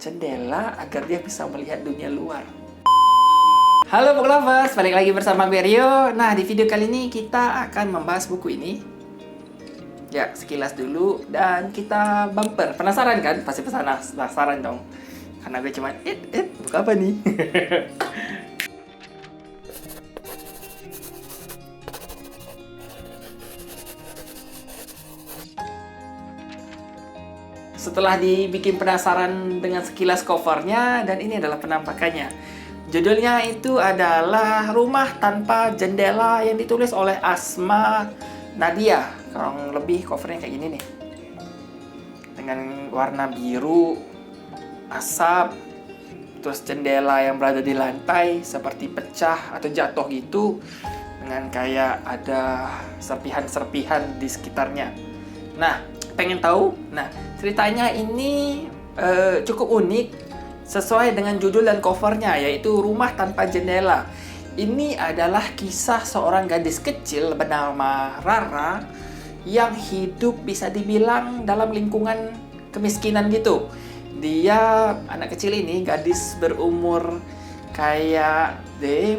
jendela agar dia bisa melihat dunia luar. Halo book lovers, balik lagi bersama gue Rio. Nah, di video kali ini kita akan membahas buku ini. Ya, sekilas dulu dan kita bumper. Penasaran kan? Pasti penasaran dong. Karena gue cuma, buku apa nih? Setelah dibikin penasaran dengan sekilas covernya, dan ini adalah penampakannya. Judulnya itu adalah Rumah Tanpa Jendela yang ditulis oleh Asma Nadia. Kurang lebih covernya kayak gini nih. Dengan warna biru, asap, terus jendela yang berada di lantai seperti pecah atau jatuh gitu. Dengan kayak ada serpihan-serpihan di sekitarnya. Nah, pengen tahu? Nah, ceritanya ini cukup unik sesuai dengan judul dan covernya, yaitu Rumah Tanpa Jendela. Ini adalah kisah seorang gadis kecil bernama Rara yang hidup bisa dibilang dalam lingkungan kemiskinan gitu. Dia, anak kecil ini, gadis berumur kayak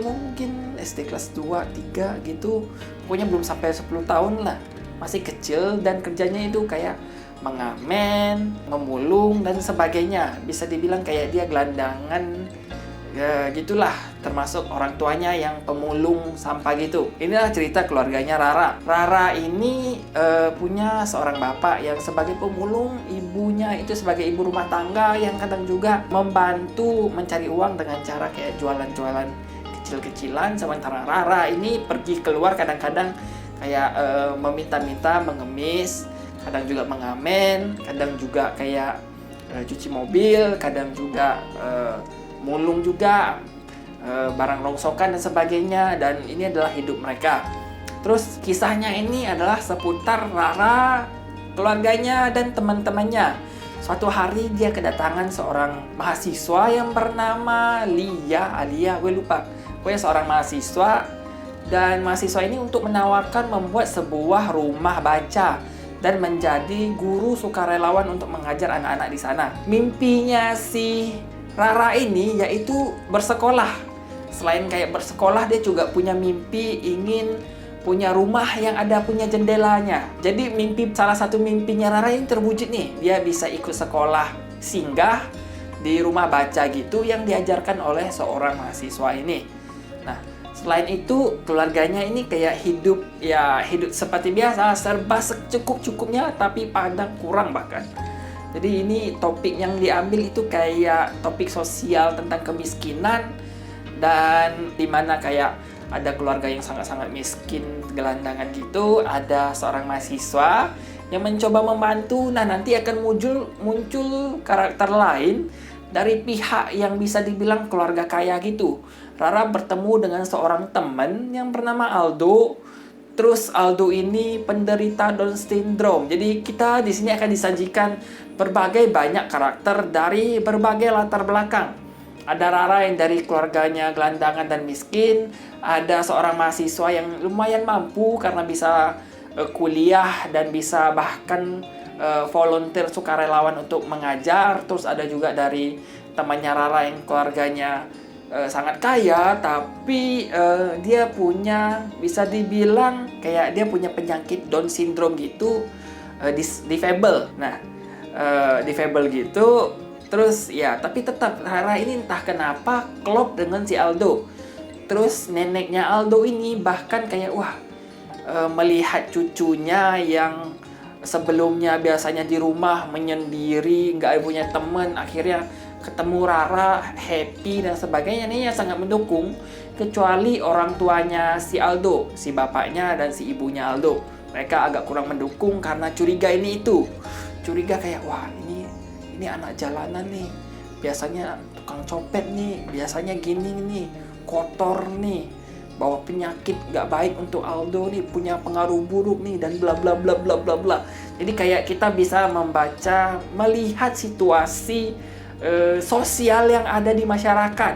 mungkin SD kelas 2, 3 gitu. Pokoknya belum sampai 10 tahun lah. Masih kecil dan kerjanya itu kayak mengamen, memulung, dan sebagainya. Bisa dibilang kayak dia gelandangan, ya gitulah. Termasuk orang tuanya yang pemulung sampah gitu. Inilah cerita keluarganya Rara. Rara ini punya seorang bapak yang sebagai pemulung, ibunya itu sebagai ibu rumah tangga yang kadang juga membantu mencari uang dengan cara kayak jualan-jualan kecil-kecilan. Sementara Rara ini pergi keluar kadang-kadang kayak meminta-minta, mengemis, kadang juga mengamen, kadang juga kayak cuci mobil, kadang juga mulung juga, barang rongsokan dan sebagainya. Dan ini adalah hidup mereka. Terus kisahnya ini adalah seputar Rara, keluarganya, dan teman-temannya. Suatu hari dia kedatangan seorang mahasiswa yang bernama Alia, gue lupa. Pokoknya seorang mahasiswa. Dan mahasiswa ini untuk menawarkan membuat sebuah rumah baca dan menjadi guru sukarelawan untuk mengajar anak-anak di sana. Mimpinya si Rara ini yaitu bersekolah. Selain kayak bersekolah, dia juga punya mimpi ingin punya rumah yang ada punya jendelanya. Jadi salah satu mimpinya Rara ini terwujud nih. Dia bisa ikut sekolah singgah di rumah baca gitu yang diajarkan oleh seorang mahasiswa ini. Nah, selain itu, keluarganya ini kayak hidup seperti biasa, serba secukup-cukupnya, tapi padang kurang bahkan. Jadi ini topik yang diambil itu kayak topik sosial tentang kemiskinan, dan dimana kayak ada keluarga yang sangat-sangat miskin, gelandangan gitu, ada seorang mahasiswa yang mencoba membantu. Nah, nanti akan muncul karakter lain dari pihak yang bisa dibilang keluarga kaya gitu. Rara bertemu dengan seorang teman yang bernama Aldo. Terus Aldo ini penderita Down syndrome. Jadi kita di sini akan disajikan berbagai banyak karakter dari berbagai latar belakang. Ada Rara yang dari keluarganya gelandangan dan miskin. Ada seorang mahasiswa yang lumayan mampu karena bisa kuliah dan bisa bahkan volunteer sukarelawan untuk mengajar. Terus ada juga dari temannya Rara yang keluarganya sangat kaya, tapi dia punya, bisa dibilang kayak dia punya penyakit Down syndrome gitu, difabel. Nah, difabel gitu. Terus ya, tapi tetap Rara ini entah kenapa klop dengan si Aldo. Terus neneknya Aldo ini bahkan kayak melihat cucunya yang sebelumnya biasanya di rumah menyendiri, nggak punya teman, akhirnya ketemu Rara, happy dan sebagainya. Ini yang sangat mendukung, kecuali orang tuanya si Aldo, si bapaknya dan si ibunya Aldo. Mereka agak kurang mendukung karena curiga ini itu. Curiga kayak, ini anak jalanan nih. Biasanya tukang copet nih, biasanya gini nih, kotor nih, bawa penyakit gak baik untuk Aldo nih, punya pengaruh buruk nih, dan bla bla bla bla bla bla. Jadi kayak kita bisa membaca, melihat situasi sosial yang ada di masyarakat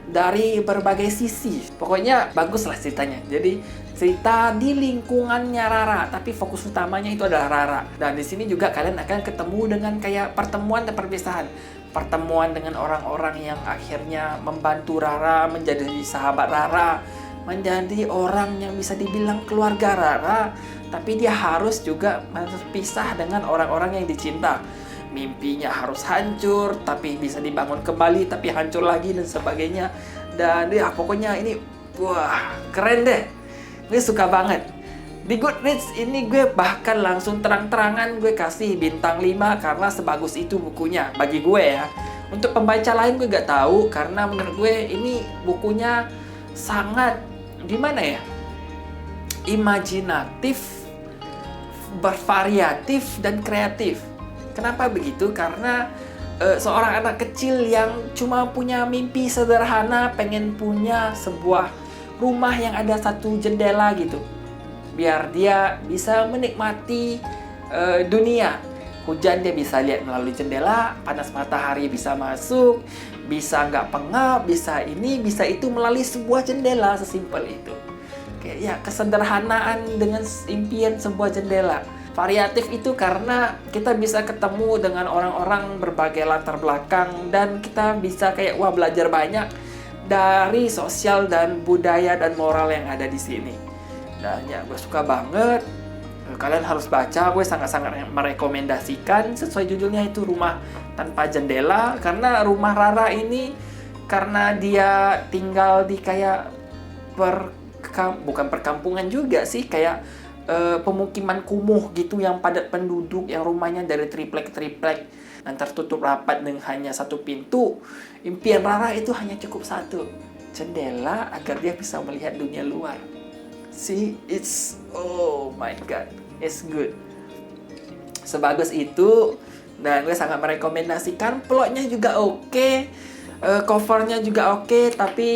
dari berbagai sisi. Pokoknya bagus lah ceritanya. Jadi cerita di lingkungannya Rara, tapi fokus utamanya itu adalah Rara. Dan di sini juga kalian akan ketemu dengan kayak pertemuan dan perpisahan. pertemuan dengan orang-orang yang akhirnya membantu Rara, menjadi sahabat Rara, menjadi orang yang bisa dibilang keluarga Rara. Tapi dia harus juga pisah dengan orang-orang yang dicinta. Mimpinya harus hancur, tapi bisa dibangun kembali, tapi hancur lagi dan sebagainya. Dan ya pokoknya ini, wah keren deh. Gue suka banget. Di Goodreads ini gue bahkan langsung terang-terangan gue kasih bintang 5 karena sebagus itu bukunya bagi gue ya. Untuk pembaca lain gue gak tahu, karena menurut gue ini bukunya sangat gimana ya, imajinatif, bervariatif dan kreatif. Kenapa begitu? Karena seorang anak kecil yang cuma punya mimpi sederhana, pengen punya sebuah rumah yang ada satu jendela gitu, biar dia bisa menikmati dunia. Hujan dia bisa lihat melalui jendela, panas matahari bisa masuk, bisa nggak pengap, bisa ini, bisa itu melalui sebuah jendela, sesimpel itu. Kayak ya kesederhanaan dengan impian sebuah jendela. Variatif itu karena kita bisa ketemu dengan orang-orang berbagai latar belakang, dan kita bisa kayak wah belajar banyak dari sosial dan budaya dan moral yang ada di sini. Dan ya gue suka banget. Kalian harus baca, gue sangat-sangat merekomendasikan. Sesuai judulnya itu Rumah Tanpa Jendela, karena rumah Rara ini karena dia tinggal di kayak bukan perkampungan juga sih, kayak pemukiman kumuh gitu yang padat penduduk, yang rumahnya dari triplek dan tertutup rapat dengan hanya satu pintu. Impian Rara itu hanya cukup satu, jendela, agar dia bisa melihat dunia luar. See, it's oh my god, it's good. Sebagus itu, dan gue sangat merekomendasikan. Plotnya juga oke, covernya juga oke, tapi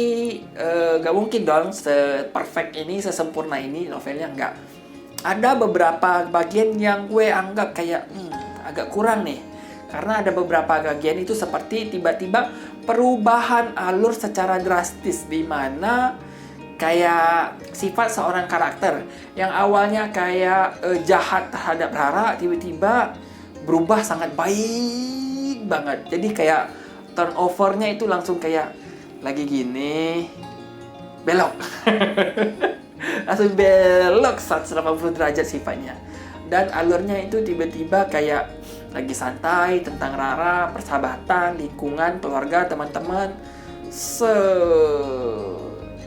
gak mungkin dong se-perfect ini, sesempurna ini novelnya, enggak. Ada beberapa bagian yang gue anggap kayak agak kurang nih. Karena ada beberapa bagian itu seperti tiba-tiba perubahan alur secara drastis, di mana kayak sifat seorang karakter yang awalnya kayak jahat terhadap Rara, tiba-tiba berubah sangat baik banget. Jadi kayak turnovernya itu langsung kayak lagi gini, belok. Langsung belok 180 derajat sifatnya. Dan alurnya itu tiba-tiba kayak lagi santai tentang Rara, persahabatan, lingkungan, keluarga, teman-teman.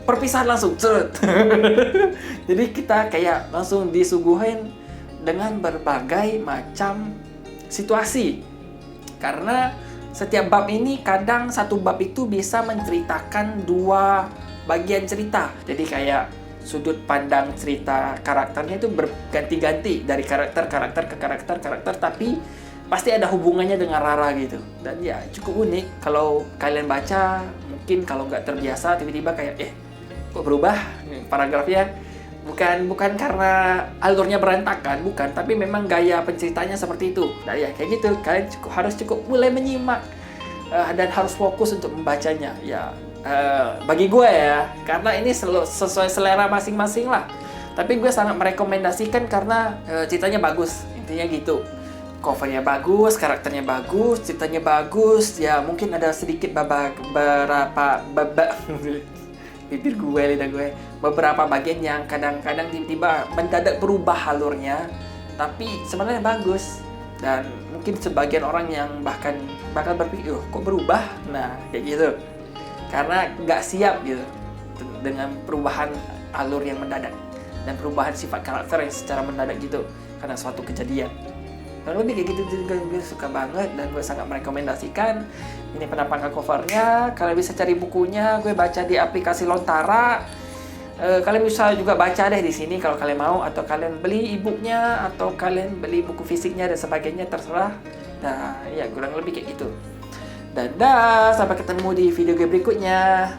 Perpisahan langsung ceret. Jadi kita kayak langsung disuguhin dengan berbagai macam situasi. Karena setiap bab ini kadang satu bab itu bisa menceritakan dua bagian cerita. Jadi kayak sudut pandang cerita karakternya itu berganti-ganti dari karakter ke karakter, tapi pasti ada hubungannya dengan Rara gitu. Dan ya cukup unik kalau kalian baca. Mungkin kalau nggak terbiasa tiba-tiba kayak kok berubah paragrafnya. Bukan karena alurnya berantakan, bukan, tapi memang gaya penceritanya seperti itu. Nah ya kayak gitu, kalian harus cukup mulai menyimak dan harus fokus untuk membacanya. Ya bagi gue ya, karena ini sesuai selera masing-masing lah. Tapi gue sangat merekomendasikan karena ceritanya bagus, intinya gitu. Covernya bagus, karakternya bagus, ceritanya bagus. Ya mungkin ada sedikit bibir gue, lidah gue, beberapa bagian yang kadang-kadang tiba-tiba mendadak berubah alurnya, tapi sebenarnya bagus. Dan mungkin sebagian orang yang bakal berpikir, kok berubah? Nah kayak gitu, karena nggak siap gitu dengan perubahan alur yang mendadak dan perubahan sifat karakter yang secara mendadak gitu karena suatu kejadian. Dan lebih kayak gitu juga gue suka banget, dan gue sangat merekomendasikan. Ini penampakan covernya. Kalian bisa cari bukunya, gue baca di aplikasi Lontara. Kalian bisa juga baca deh di sini kalau kalian mau, atau kalian beli e-booknya, atau kalian beli buku fisiknya dan sebagainya, terserah. Nah ya kurang lebih kayak gitu. Dadah, sampai ketemu di video gue berikutnya.